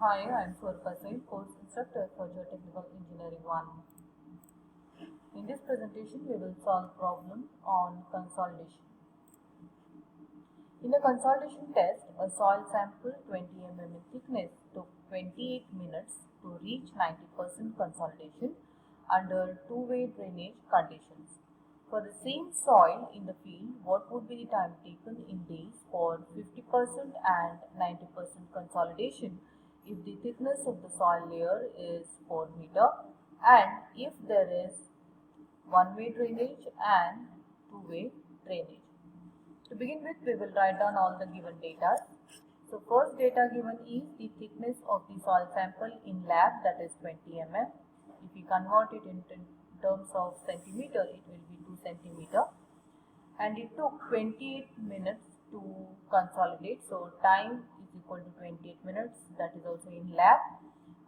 Hi, I'm Surfa Singh, course instructor for Geotechnical Engineering 1. In this presentation, we will solve problem on consolidation. In a consolidation test, a soil sample 20 mm in thickness took 28 minutes to reach 90% consolidation under two-way drainage conditions. For the same soil in the field, what would be the time taken in days for 50% and 90% consolidation if the thickness of the soil layer is 4 meter and if there is one-way drainage and two-way drainage? To begin with, we will write down all the given data. So first data given is the thickness of the soil sample in lab, that is 20 mm. If we convert it in terms of centimeter, it will be 2 centimeter. And it took 28 minutes to consolidate. So time is equal to 28 minutes, that is also in lab.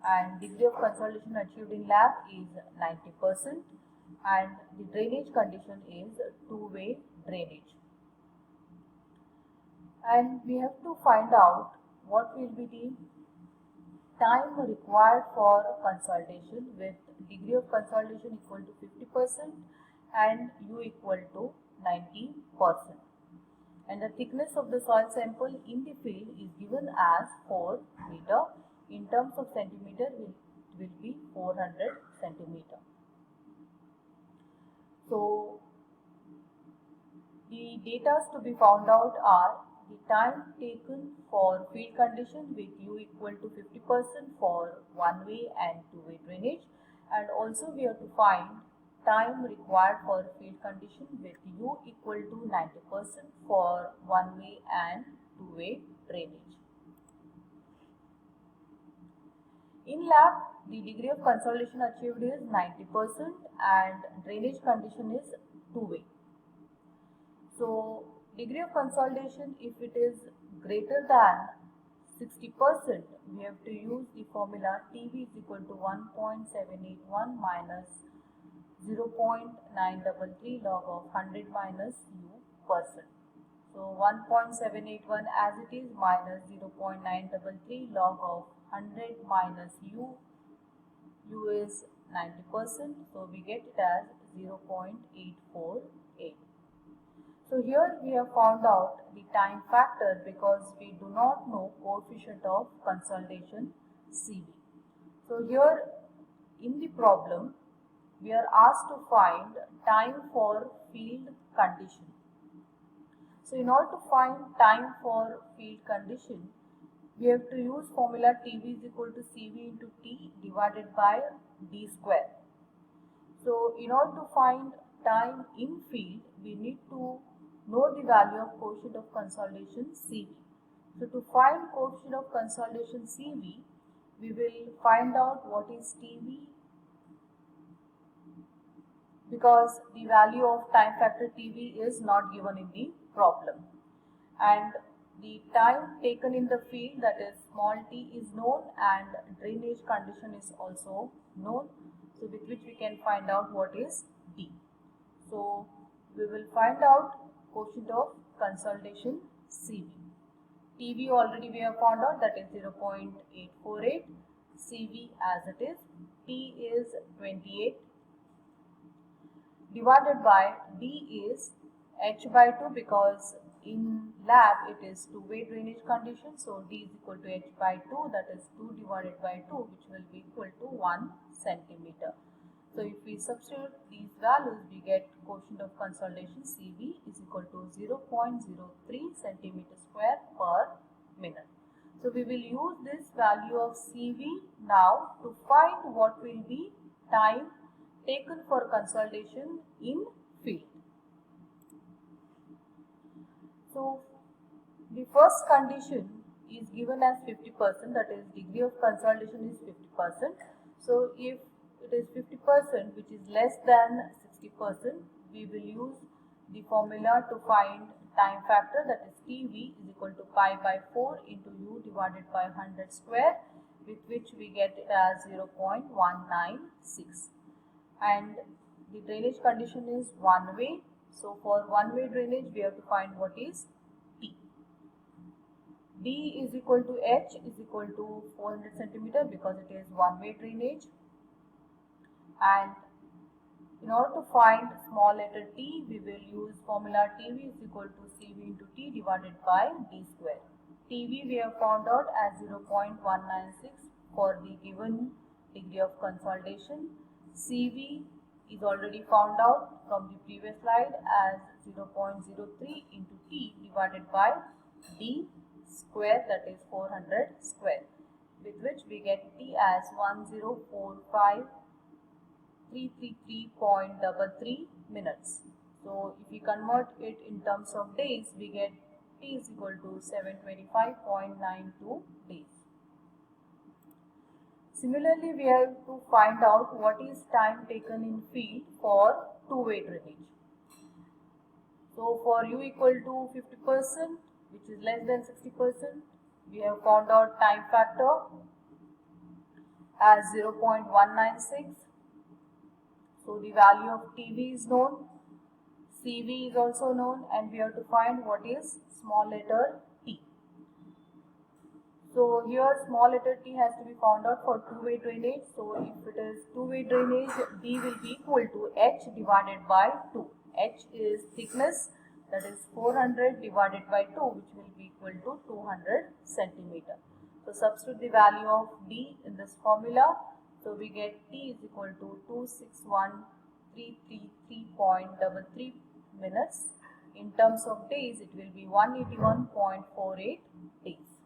And degree of consolidation achieved in lab is 90%. And the drainage condition is two-way drainage. And we have to find out what will be the time required for consolidation with degree of consolidation equal to 50% and U equal to 90%. And the thickness of the soil sample in the field is given as 4 meter. In terms of centimeter, it will be 400 centimeter. So the data to be found out are the time taken for field condition with U equal to 50% for one-way and two-way drainage, and also we have to find time required for field condition with U equal to 90% for one-way and two-way drainage. In lab, the degree of consolidation achieved is 90% and drainage condition is two-way. So degree of consolidation, if it is greater than 60%, we have to use the formula TV is equal to 1.781 minus 0.933 log of 100 minus U percent. So 1.781 as it is minus 0.933 log of 100 minus U is 90%, so we get it as 0.848. So here we have found out the time factor because we do not know coefficient of consolidation CV. So here in the problem we are asked to find time for field condition. So in order to find time for field condition, we have to use formula TV is equal to CV into T divided by D square. So in order to find time in field, we need to know the value of coefficient of consolidation CV. So to find coefficient of consolidation CV, we will find out what is TV because the value of time factor TV is not given in the problem. And the time taken in the field, that is small t, is known and drainage condition is also known. So with which we can find out what is D. So we will find out coefficient of consolidation CV. TV already we have found out, that is 0.848. CV as it is. T is 28 divided by D is H by 2 because in lab it is two-way drainage condition. So D is equal to H by 2, that is 2 divided by 2, which will be equal to 1 centimeter. So if we substitute these values, we get coefficient of consolidation CV is equal to 0.03 centimeter square per minute. So we will use this value of CV now to find what will be time taken for consolidation in field. So the first condition is given as 50%, that is degree of consolidation is 50%. So if it is 50% which is less than 60%, we will use the formula to find time factor, that is TV is equal to pi by 4 into U divided by 100 square, with which we get it as 0.196. And the drainage condition is one way. So for one way drainage we have to find what is T. D is equal to H is equal to 400 centimeter because it is one-way drainage. And in order to find small letter t, we will use formula TV is equal to CV into T divided by D square. TV we have found out as 0.196 for the given degree of consolidation. CV is already found out from the previous slide as 0.03 into T divided by D square, that is 400 square, with which we get T as 1045,333.33 minutes. So if we convert it in terms of days, we get T is equal to 725.92 days. Similarly, we have to find out what is time taken in field for two-way drainage. So for U equal to 50%, which is less than 60%, we have found out time factor as 0.196. So the value of TV is known, CV is also known, and we have to find what is small letter t. So here small letter t has to be found out for two-way drainage. So if it is two-way drainage, D will be equal to H divided by 2. H is thickness, that is 400 divided by 2, which will be equal to 200 centimeter. So substitute the value of D in this formula. So we get T is equal to 261,333.33 minutes. In terms of days, it will be 181.48 days.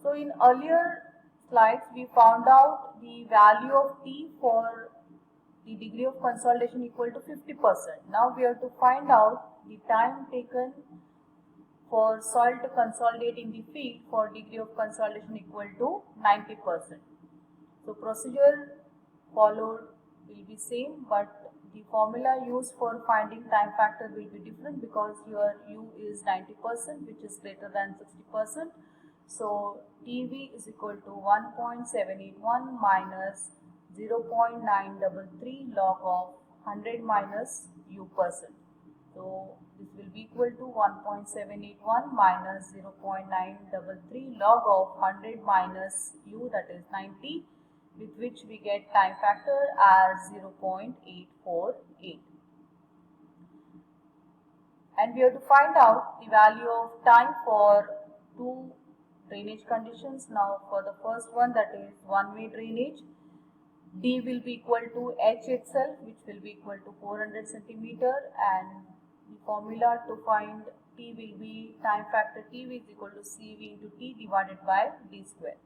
So in earlier slides, we found out the value of T for the degree of consolidation equal to 50%. Now we have to find out the time taken for soil to consolidate in the field for degree of consolidation equal to 90%. So procedure followed will be same, but the formula used for finding time factor will be different because here U is 90%, which is greater than 60%. So TV is equal to 1.781 minus 0.933 log of 100 minus U%. So this will be equal to 1.781 minus 0.933 log of 100 minus U, that is 90, with which we get time factor as 0.848. And we have to find out the value of time for two drainage conditions. Now for the first one, that is one-way drainage, D will be equal to H itself, which will be equal to 400 centimeter, and the formula to find T will be time factor TV is equal to CV into T divided by D square.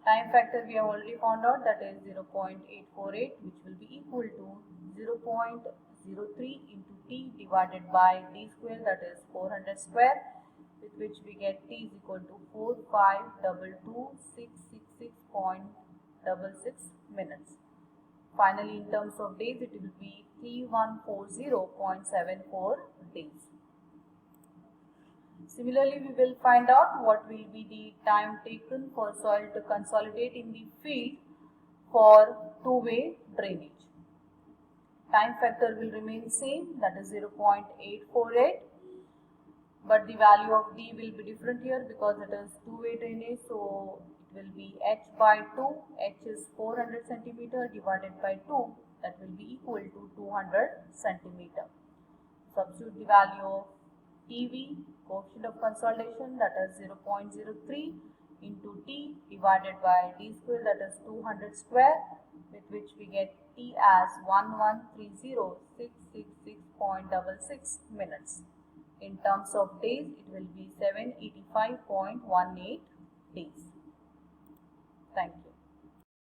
Time factor we have already found out, that is 0.848, which will be equal to 0.03 into T divided by D square, that is 400 square, with which we get T is equal to 45,226.66 minutes. Finally, in terms of days, it will be 3140.74 days. Similarly, we will find out what will be the time taken for soil to consolidate in the field for two-way drainage. Time factor will remain same, that is 0.848, but the value of D will be different here because it is two-way drainage, so it will be H by 2. H is 400 centimeter divided by 2, that will be equal to 200 centimeter. Substitute the value of TV, coefficient of consolidation, that is 0.03 into T divided by D square, that is 200 square, with which we get T as 1130,666.66 minutes. In terms of days, it will be 785.18 days. Thank you.